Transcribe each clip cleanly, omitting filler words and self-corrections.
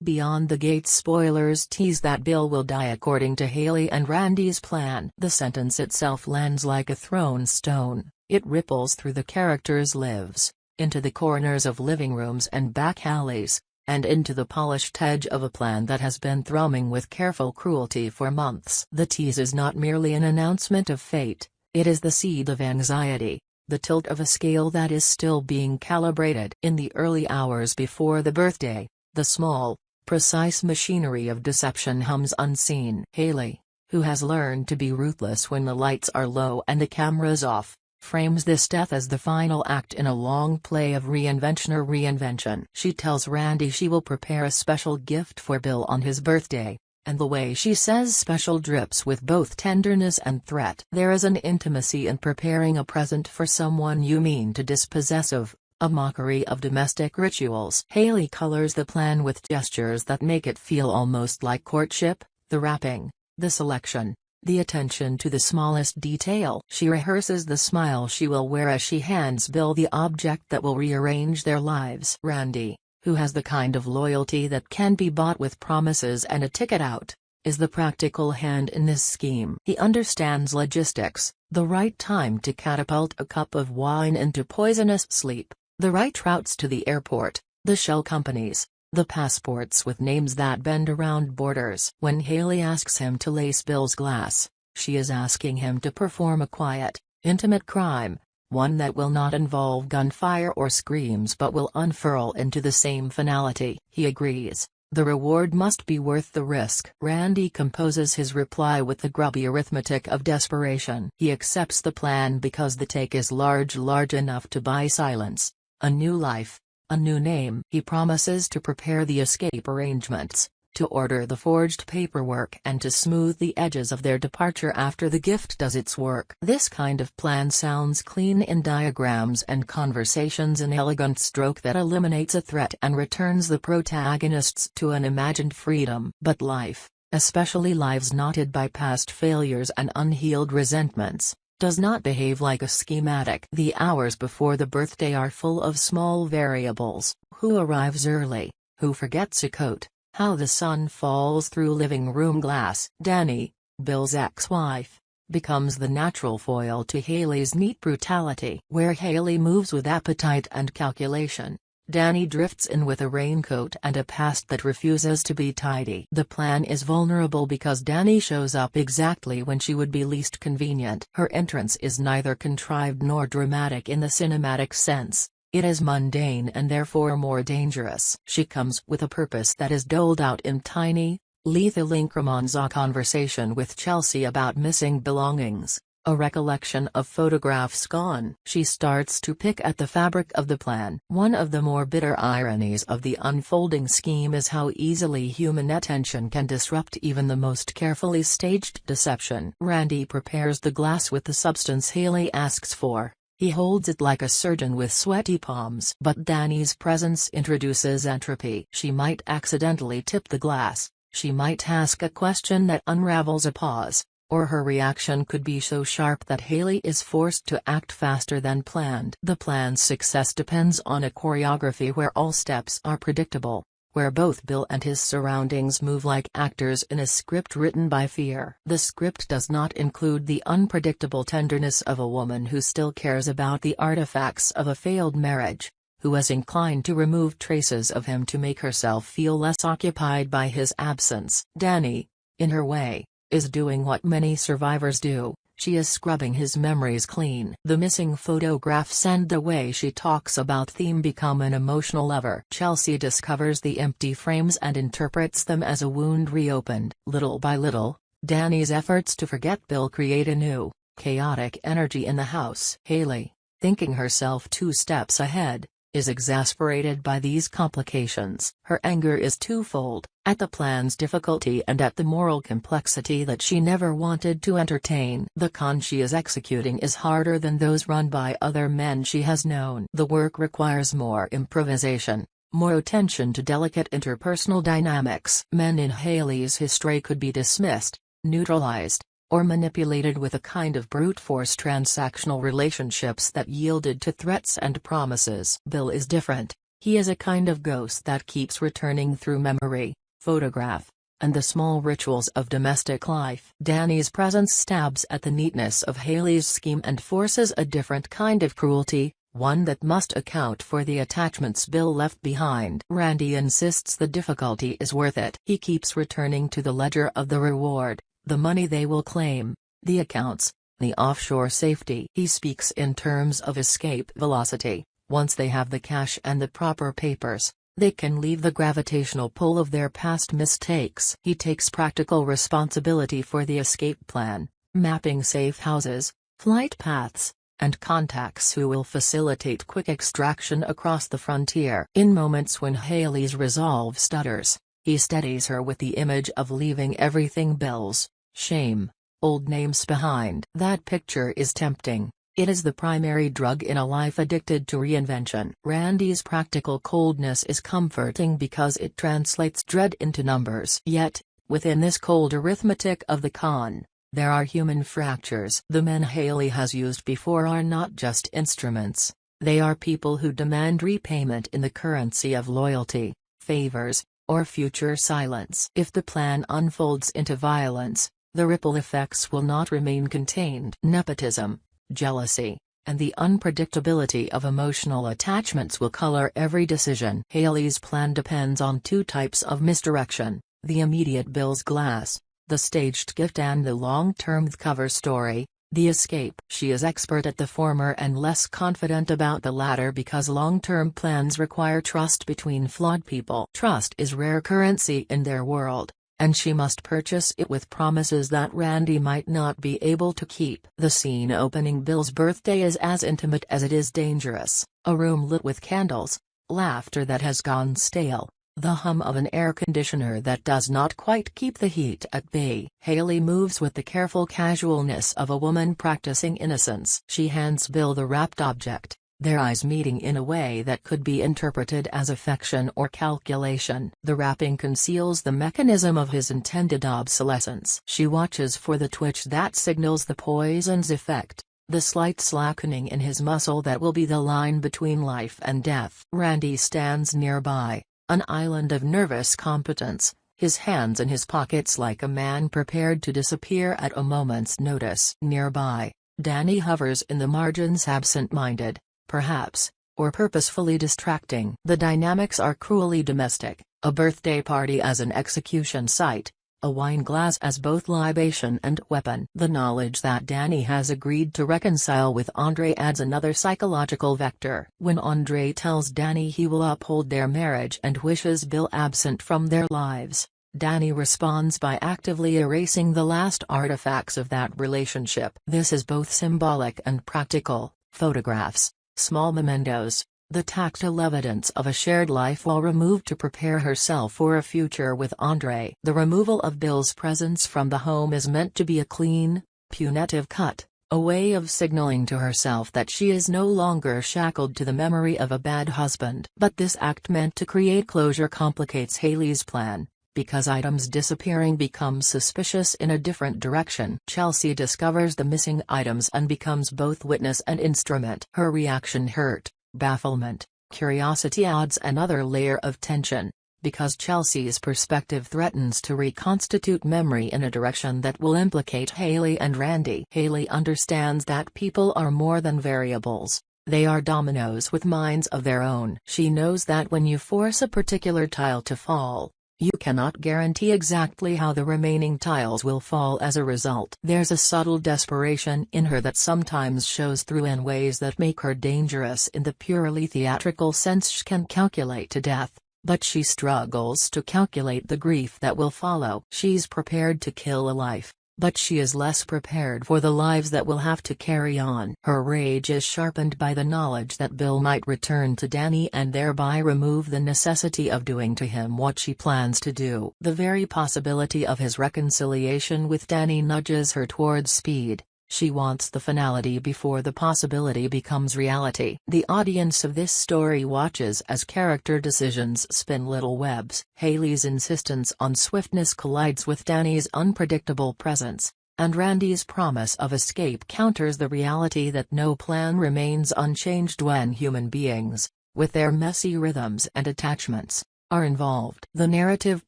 Beyond the Gates spoilers tease that Bill will die according to Hayley and Randy's plan. The sentence itself lands like a thrown stone. It ripples through the characters' lives, into the corners of living rooms and back alleys, and into the polished edge of a plan that has been thrumming with careful cruelty for months. The tease is not merely an announcement of fate, it is the seed of anxiety, the tilt of a scale that is still being calibrated. In the early hours before the birthday, the small, precise machinery of deception hums unseen. Hayley, who has learned to be ruthless when the lights are low and the camera's off, frames this death as the final act in a long play of reinvention. She tells Randy she will prepare a special gift for Bill on his birthday, and the way she says special drips with both tenderness and threat. There is an intimacy in preparing a present for someone you mean to dispossess of, a mockery of domestic rituals. Hayley colors the plan with gestures that make it feel almost like courtship, the wrapping, the selection, the attention to the smallest detail. She rehearses the smile she will wear as she hands Bill the object that will rearrange their lives. Randy, who has the kind of loyalty that can be bought with promises and a ticket out, is the practical hand in this scheme. He understands logistics, the right time to catapult a cup of wine into poisonous sleep, the right routes to the airport, the shell companies, the passports with names that bend around borders. When Hayley asks him to lace Bill's glass, she is asking him to perform a quiet, intimate crime, one that will not involve gunfire or screams but will unfurl into the same finality. He agrees. The reward must be worth the risk. Randy composes his reply with the grubby arithmetic of desperation. He accepts the plan because the take is large enough to buy silence, a new life, a new name. He promises to prepare the escape arrangements, to order the forged paperwork and to smooth the edges of their departure after the gift does its work. This kind of plan sounds clean in diagrams and conversations, an elegant stroke that eliminates a threat and returns the protagonists to an imagined freedom. But life, especially lives knotted by past failures and unhealed resentments, does not behave like a schematic. The hours before the birthday are full of small variables: who arrives early, who forgets a coat, how the sun falls through living room glass. Danny, Bill's ex-wife, becomes the natural foil to Hayley's neat brutality. Where Hayley moves with appetite and calculation, Danny drifts in with a raincoat and a past that refuses to be tidy. The plan is vulnerable because Danny shows up exactly when she would be least convenient. Her entrance is neither contrived nor dramatic in the cinematic sense. It is mundane and therefore more dangerous. She comes with a purpose that is doled out in tiny, lethal increments: a conversation with Chelsea about missing belongings, a recollection of photographs gone. She starts to pick at the fabric of the plan. One of the more bitter ironies of the unfolding scheme is how easily human attention can disrupt even the most carefully staged deception. Randy prepares the glass with the substance Hayley asks for. He holds it like a surgeon with sweaty palms. But Danny's presence introduces entropy. She might accidentally tip the glass, she might ask a question that unravels a pause, or her reaction could be so sharp that Hayley is forced to act faster than planned. The plan's success depends on a choreography where all steps are predictable, where both Bill and his surroundings move like actors in a script written by fear. The script does not include the unpredictable tenderness of a woman who still cares about the artifacts of a failed marriage, who is inclined to remove traces of him to make herself feel less occupied by his absence. Danny, in her way, is doing what many survivors do. She is scrubbing his memories clean. The missing photographs and the way she talks about them become an emotional lever. Chelsea discovers the empty frames and interprets them as a wound reopened. Little by little, Danny's efforts to forget Bill create a new, chaotic energy in the house. Hayley, thinking herself 2 steps ahead, is exasperated by these complications. Her anger is twofold, at the plan's difficulty and at the moral complexity that she never wanted to entertain. The con she is executing is harder than those run by other men she has known. The work requires more improvisation, more attention to delicate interpersonal dynamics. Men in Hayley's history could be dismissed, neutralized, or manipulated with a kind of brute force transactional relationships that yielded to threats and promises. Bill is different. He is a kind of ghost that keeps returning through memory, photograph, and the small rituals of domestic life. Danny's presence stabs at the neatness of Hayley's scheme and forces a different kind of cruelty, one that must account for the attachments Bill left behind. Randy insists the difficulty is worth it. He keeps returning to the ledger of the reward, the money they will claim, the accounts, the offshore safety. He speaks in terms of escape velocity. Once they have the cash and the proper papers, they can leave the gravitational pull of their past mistakes. He takes practical responsibility for the escape plan, mapping safe houses, flight paths, and contacts who will facilitate quick extraction across the frontier. In moments when Hayley's resolve stutters, he steadies her with the image of leaving everything, bills, shame, old names behind. That picture is tempting. It is the primary drug in a life addicted to reinvention. Randy's practical coldness is comforting because it translates dread into numbers. Yet, within this cold arithmetic of the con, there are human fractures. The men Hayley has used before are not just instruments. They are people who demand repayment in the currency of loyalty, favors, or future silence. If the plan unfolds into violence, the ripple effects will not remain contained. Nepotism, jealousy, and the unpredictability of emotional attachments will color every decision. Hayley's plan depends on two types of misdirection: the immediate Bill's glass, the staged gift, and the long-term cover story, the escape. She is expert at the former and less confident about the latter because long-term plans require trust between flawed people. Trust is rare currency in their world, and she must purchase it with promises that Randy might not be able to keep. The scene opening Bill's birthday is as intimate as it is dangerous. A room lit with candles, laughter that has gone stale, the hum of an air conditioner that does not quite keep the heat at bay. Hayley moves with the careful casualness of a woman practicing innocence. She hands Bill the wrapped object, their eyes meeting in a way that could be interpreted as affection or calculation. The wrapping conceals the mechanism of his intended obsolescence. She watches for the twitch that signals the poison's effect, the slight slackening in his muscle that will be the line between life and death. Randy stands nearby, an island of nervous competence, his hands in his pockets like a man prepared to disappear at a moment's notice. Nearby, Danny hovers in the margins, absent-minded, perhaps, or purposefully distracting. The dynamics are cruelly domestic, a birthday party as an execution site, a wine glass as both libation and weapon. The knowledge that Danny has agreed to reconcile with Andre adds another psychological vector. When Andre tells Danny he will uphold their marriage and wishes Bill absent from their lives, Danny responds by actively erasing the last artifacts of that relationship. This is both symbolic and practical: photographs, small mementos, the tactile evidence of a shared life while removed to prepare herself for a future with Andre. The removal of Bill's presence from the home is meant to be a clean, punitive cut, a way of signaling to herself that she is no longer shackled to the memory of a bad husband. But this act meant to create closure complicates Hayley's plan, because items disappearing become suspicious in a different direction. Chelsea discovers the missing items and becomes both witness and instrument. Her reaction: hurt, bafflement, curiosity adds another layer of tension, because Chelsea's perspective threatens to reconstitute memory in a direction that will implicate Hayley and Randy. Hayley understands that people are more than variables, they are dominoes with minds of their own. She knows that when you force a particular tile to fall, you cannot guarantee exactly how the remaining tiles will fall as a result. There's a subtle desperation in her that sometimes shows through in ways that make her dangerous in the purely theatrical sense. She can calculate to death, but she struggles to calculate the grief that will follow. She's prepared to kill a life, but she is less prepared for the lives that will have to carry on. Her rage is sharpened by the knowledge that Bill might return to Danny and thereby remove the necessity of doing to him what she plans to do. The very possibility of his reconciliation with Danny nudges her towards speed. She wants the finality before the possibility becomes reality. The audience of this story watches as character decisions spin little webs. Hayley's insistence on swiftness collides with Danny's unpredictable presence, and Randy's promise of escape counters the reality that no plan remains unchanged when human beings, with their messy rhythms and attachments, are involved. The narrative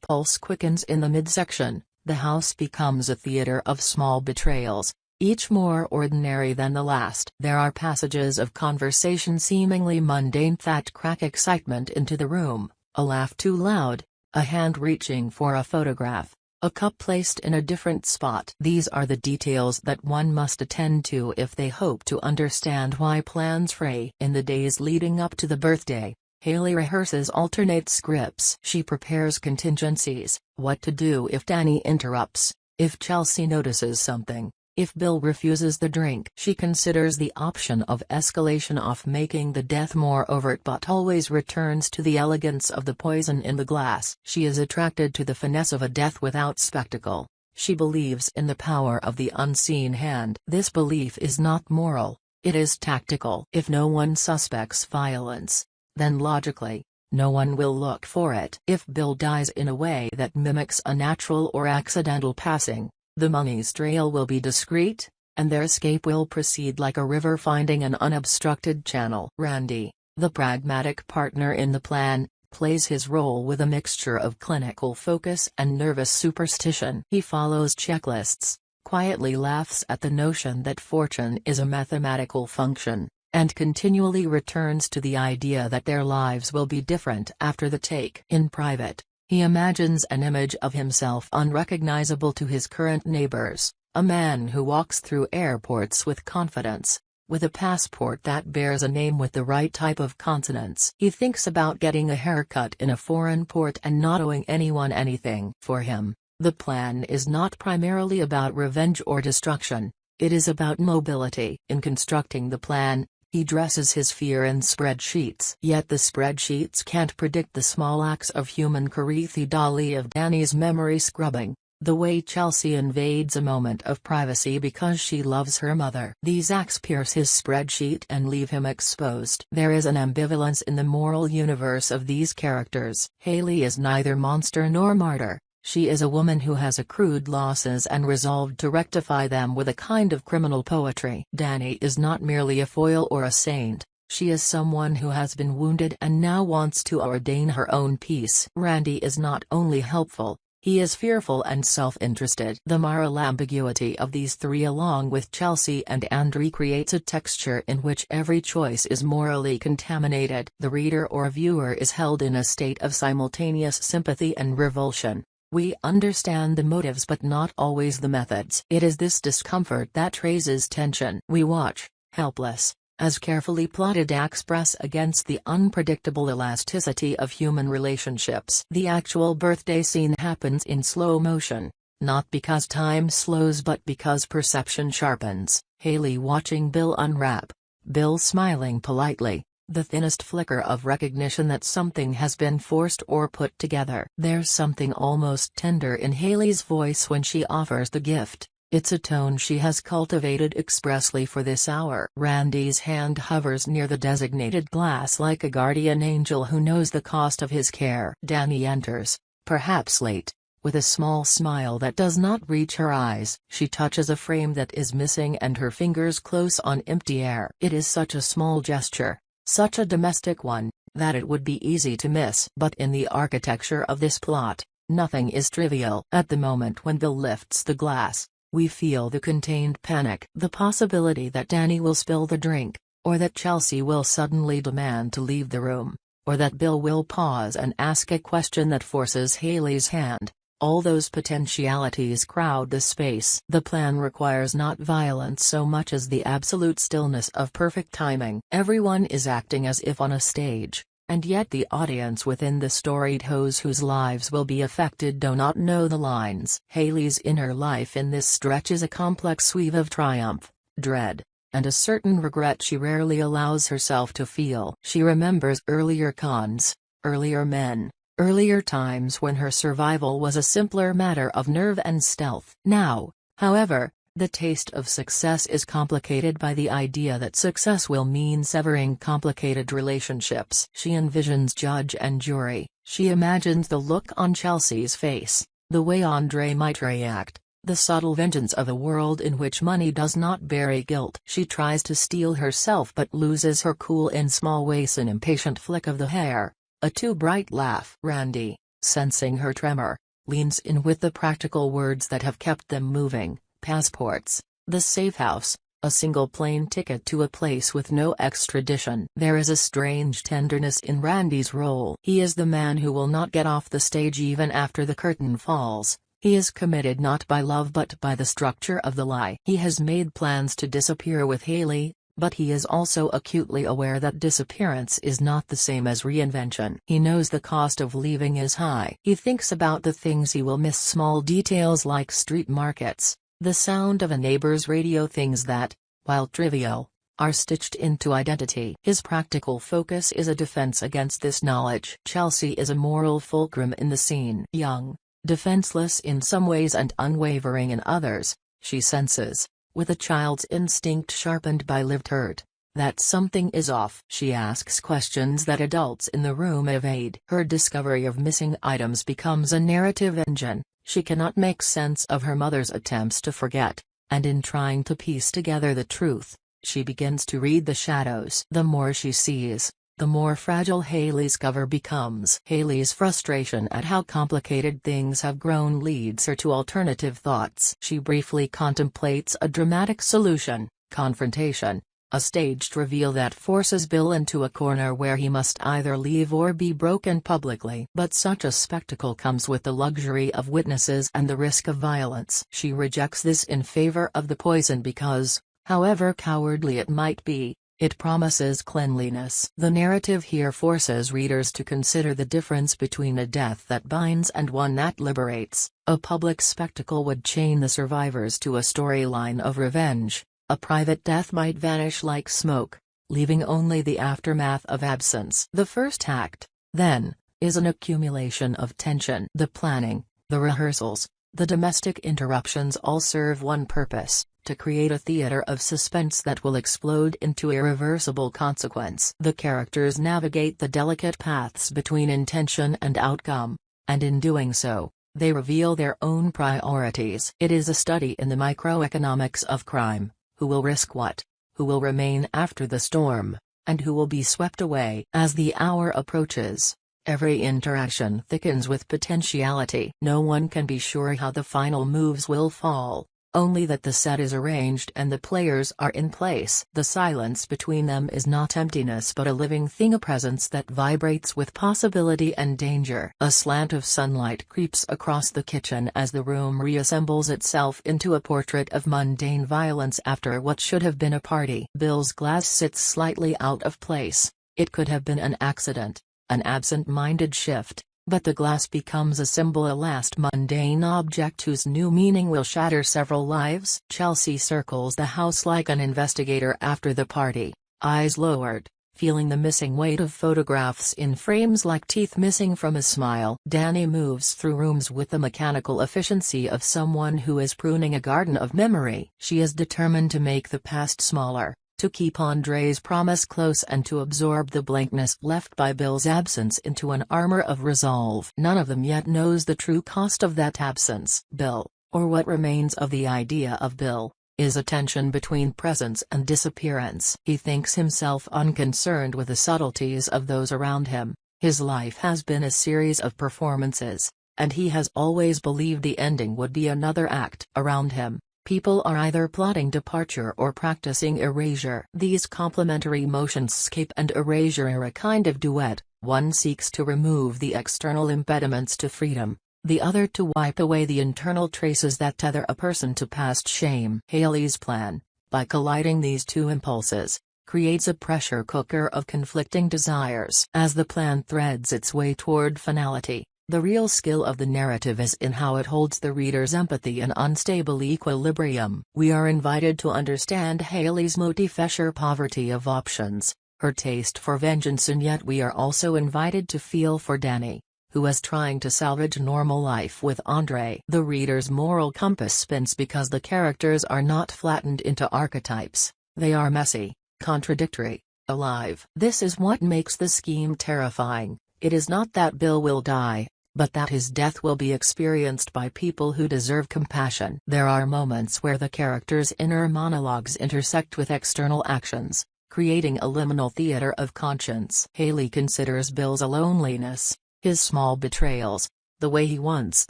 pulse quickens in the midsection. The house becomes a theater of small betrayals, each more ordinary than the last. There are passages of conversation seemingly mundane that crack excitement into the room, a laugh too loud, a hand reaching for a photograph, a cup placed in a different spot. These are the details that one must attend to if they hope to understand why plans fray. In the days leading up to the birthday, Hayley rehearses alternate scripts. She prepares contingencies: what to do if Danny interrupts, if Chelsea notices something, if Bill refuses the drink. She considers the option of escalation of making the death more overt, but always returns to the elegance of the poison in the glass. She is attracted to the finesse of a death without spectacle. She believes in the power of the unseen hand. This belief is not moral, it is tactical. If no one suspects violence, then logically, no one will look for it. If Bill dies in a way that mimics a natural or accidental passing, the money's trail will be discreet, and their escape will proceed like a river finding an unobstructed channel. Randy, the pragmatic partner in the plan, plays his role with a mixture of clinical focus and nervous superstition. He follows checklists, quietly laughs at the notion that fortune is a mathematical function, and continually returns to the idea that their lives will be different after the take. In private, he imagines an image of himself unrecognizable to his current neighbors, a man who walks through airports with confidence, with a passport that bears a name with the right type of consonants. He thinks about getting a haircut in a foreign port and not owing anyone anything. For him, the plan is not primarily about revenge or destruction, it is about mobility. In constructing the plan, he dresses his fear in spreadsheets. Yet the spreadsheets can't predict the small acts of human Dali of Danny's memory scrubbing, the way Chelsea invades a moment of privacy because she loves her mother. These acts pierce his spreadsheet and leave him exposed. There is an ambivalence in the moral universe of these characters. Hayley is neither monster nor martyr. She is a woman who has accrued losses and resolved to rectify them with a kind of criminal poetry. Danny is not merely a foil or a saint, she is someone who has been wounded and now wants to ordain her own peace. Randy is not only helpful, he is fearful and self-interested. The moral ambiguity of these three along with Chelsea and Andre creates a texture in which every choice is morally contaminated. The reader or viewer is held in a state of simultaneous sympathy and revulsion. We understand the motives but not always the methods. It is this discomfort that raises tension. We watch, helpless, as carefully plotted acts press against the unpredictable elasticity of human relationships. The actual birthday scene happens in slow motion, not because time slows but because perception sharpens. Hayley watching Bill unwrap, Bill smiling politely. The thinnest flicker of recognition that something has been forced or put together. There's something almost tender in Hayley's voice when she offers the gift. It's a tone she has cultivated expressly for this hour. Randy's hand hovers near the designated glass like a guardian angel who knows the cost of his care. Danny enters, perhaps late, with a small smile that does not reach her eyes. She touches a frame that is missing and her fingers close on empty air. It is such a small gesture, such a domestic one, that it would be easy to miss. But in the architecture of this plot, nothing is trivial. At the moment when Bill lifts the glass, we feel the contained panic. The possibility that Danny will spill the drink, or that Chelsea will suddenly demand to leave the room, or that Bill will pause and ask a question that forces Hayley's hand. All those potentialities crowd the space. The plan requires not violence so much as the absolute stillness of perfect timing. Everyone is acting as if on a stage, and yet the audience within the storied hoes whose lives will be affected do not know the lines. Hayley's inner life in this stretch is a complex weave of triumph, dread, and a certain regret she rarely allows herself to feel. She remembers earlier cons, earlier men, earlier times when her survival was a simpler matter of nerve and stealth. Now, however, the taste of success is complicated by the idea that success will mean severing complicated relationships. She envisions judge and jury, she imagines the look on Chelsea's face, the way Andre might react, the subtle vengeance of a world in which money does not bury guilt. She tries to steel herself but loses her cool in small ways, an impatient flick of the hair, a too bright laugh. Randy, sensing her tremor, leans in with the practical words that have kept them moving: passports, the safe house, a single plane ticket to a place with no extradition. There is a strange tenderness in Randy's role. He is the man who will not get off the stage even after the curtain falls. He is committed not by love but by the structure of the lie. He has made plans to disappear with Hayley, but he is also acutely aware that disappearance is not the same as reinvention. He knows the cost of leaving is high. He thinks about the things he will miss, small details like street markets, the sound of a neighbor's radio, things that, while trivial, are stitched into identity. His practical focus is a defense against this knowledge. Chelsea is a moral fulcrum in the scene. Young, defenseless in some ways and unwavering in others, she senses, with a child's instinct sharpened by lived hurt, that something is off. She asks questions that adults in the room evade. Her discovery of missing items becomes a narrative engine. She cannot make sense of her mother's attempts to forget, and in trying to piece together the truth, she begins to read the shadows. The more she sees, the more fragile Hayley's cover becomes. Hayley's frustration at how complicated things have grown leads her to alternative thoughts. She briefly contemplates a dramatic solution, confrontation, a staged reveal that forces Bill into a corner where he must either leave or be broken publicly. But such a spectacle comes with the luxury of witnesses and the risk of violence. She rejects this in favor of the poison because, however cowardly it might be, it promises cleanliness. The narrative here forces readers to consider the difference between a death that binds and one that liberates. A public spectacle would chain the survivors to a storyline of revenge. A private death might vanish like smoke, leaving only the aftermath of absence. The first act, then, is an accumulation of tension. The planning, the rehearsals, the domestic interruptions all serve one purpose: to create a theater of suspense that will explode into irreversible consequence. The characters navigate the delicate paths between intention and outcome, and in doing so, they reveal their own priorities. It is a study in the microeconomics of crime: who will risk what, who will remain after the storm, and who will be swept away. As the hour approaches, every interaction thickens with potentiality. No one can be sure how the final moves will fall, only that the set is arranged and the players are in place. The silence between them is not emptiness but a living thing, a presence that vibrates with possibility and danger. A slant of sunlight creeps across the kitchen as the room reassembles itself into a portrait of mundane violence after what should have been a party. Bill's glass sits slightly out of place. It could have been an accident, an absent-minded shift. But the glass becomes a symbol, a last mundane object whose new meaning will shatter several lives. Chelsea circles the house like an investigator after the party, eyes lowered, feeling the missing weight of photographs in frames like teeth missing from a smile. Danny moves through rooms with the mechanical efficiency of someone who is pruning a garden of memory. She is determined to make the past smaller, to keep Andre's promise close, and to absorb the blankness left by Bill's absence into an armor of resolve. None of them yet knows the true cost of that absence. Bill, or what remains of the idea of Bill, is a tension between presence and disappearance. He thinks himself unconcerned with the subtleties of those around him. His life has been a series of performances, and he has always believed the ending would be another act. Around him, people are either plotting departure or practicing erasure. These complementary motions, escape and erasure, are a kind of duet. One seeks to remove the external impediments to freedom, the other to wipe away the internal traces that tether a person to past shame. Hayley's plan, by colliding these two impulses, creates a pressure cooker of conflicting desires. As the plan threads its way toward finality, the real skill of the narrative is in how it holds the reader's empathy in unstable equilibrium. We are invited to understand Hayley's multifaceted poverty of options, her taste for vengeance, and yet we are also invited to feel for Danny, who is trying to salvage normal life with Andre. The reader's moral compass spins because the characters are not flattened into archetypes. They are messy, contradictory, alive. This is what makes the scheme terrifying. It is not that Bill will die, but that his death will be experienced by people who deserve compassion. There are moments where the character's inner monologues intersect with external actions, creating a liminal theater of conscience. Hayley considers Bill's loneliness, his small betrayals, the way he once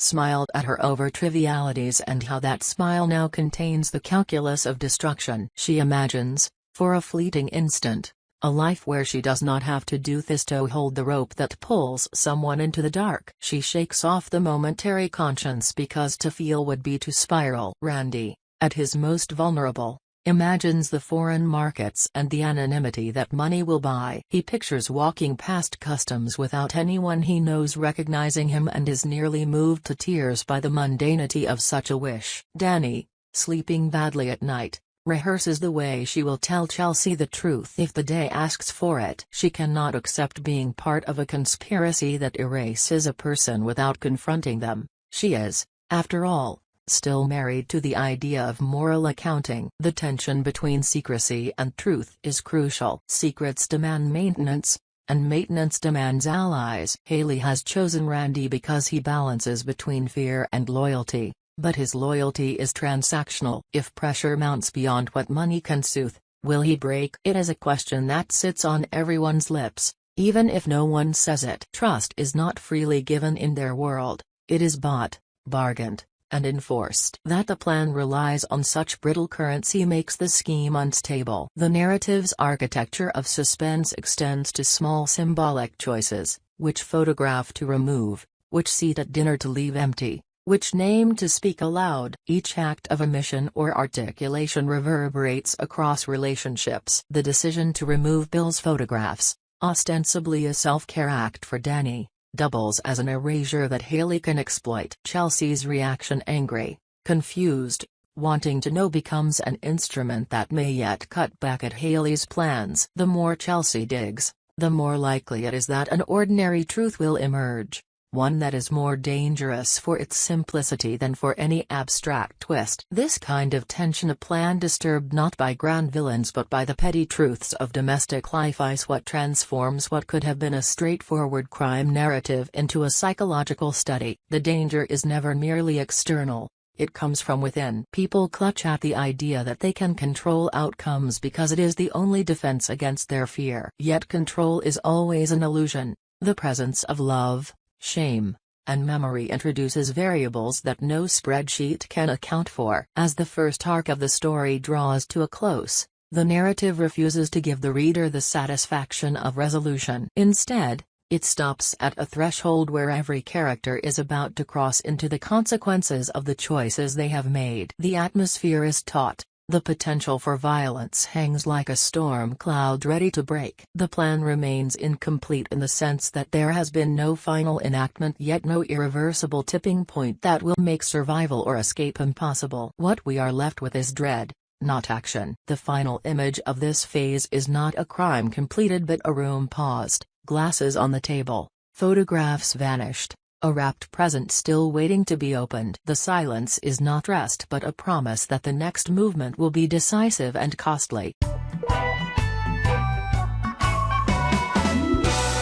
smiled at her over trivialities, and how that smile now contains the calculus of destruction. She imagines, for a fleeting instant, a life where she does not have to do this to hold the rope that pulls someone into the dark. She shakes off the momentary conscience because to feel would be to spiral. Randy, at his most vulnerable, imagines the foreign markets and the anonymity that money will buy. He pictures walking past customs without anyone he knows recognizing him and is nearly moved to tears by the mundanity of such a wish. Danny, sleeping badly at night, rehearses the way she will tell Chelsea the truth if the day asks for it. She cannot accept being part of a conspiracy that erases a person without confronting them. She is, after all, still married to the idea of moral accounting. The tension between secrecy and truth is crucial. Secrets demand maintenance, and maintenance demands allies. Hayley has chosen Randy because he balances between fear and loyalty, but his loyalty is transactional. If pressure mounts beyond what money can soothe, will he break? It is a question that sits on everyone's lips, even if no one says it. Trust is not freely given in their world, it is bought, bargained, and enforced. That the plan relies on such brittle currency makes the scheme unstable. The narrative's architecture of suspense extends to small symbolic choices: which photograph to remove, which seat at dinner to leave empty, which name to speak aloud. Each act of omission or articulation reverberates across relationships. The decision to remove Bill's photographs, ostensibly a self-care act for Danny, doubles as an erasure that Hayley can exploit. Chelsea's reaction, angry, confused, wanting to know, becomes an instrument that may yet cut back at Hayley's plans. The more Chelsea digs, the more likely it is that an ordinary truth will emerge, one that is more dangerous for its simplicity than for any abstract twist. This kind of tension, a plan disturbed not by grand villains but by the petty truths of domestic life, is what transforms what could have been a straightforward crime narrative into a psychological study. The danger is never merely external, it comes from within. People clutch at the idea that they can control outcomes because it is the only defense against their fear. Yet control is always an illusion. The presence of love, shame, and memory introduces variables that no spreadsheet can account for. As the first arc of the story draws to a close, the narrative refuses to give the reader the satisfaction of resolution. Instead, it stops at a threshold where every character is about to cross into the consequences of the choices they have made. The atmosphere is taut. The potential for violence hangs like a storm cloud ready to break. The plan remains incomplete in the sense that there has been no final enactment, yet no irreversible tipping point that will make survival or escape impossible. What we are left with is dread, not action. The final image of this phase is not a crime completed but a room paused, glasses on the table, photographs vanished, a wrapped present still waiting to be opened. The silence is not rest but a promise that the next movement will be decisive and costly.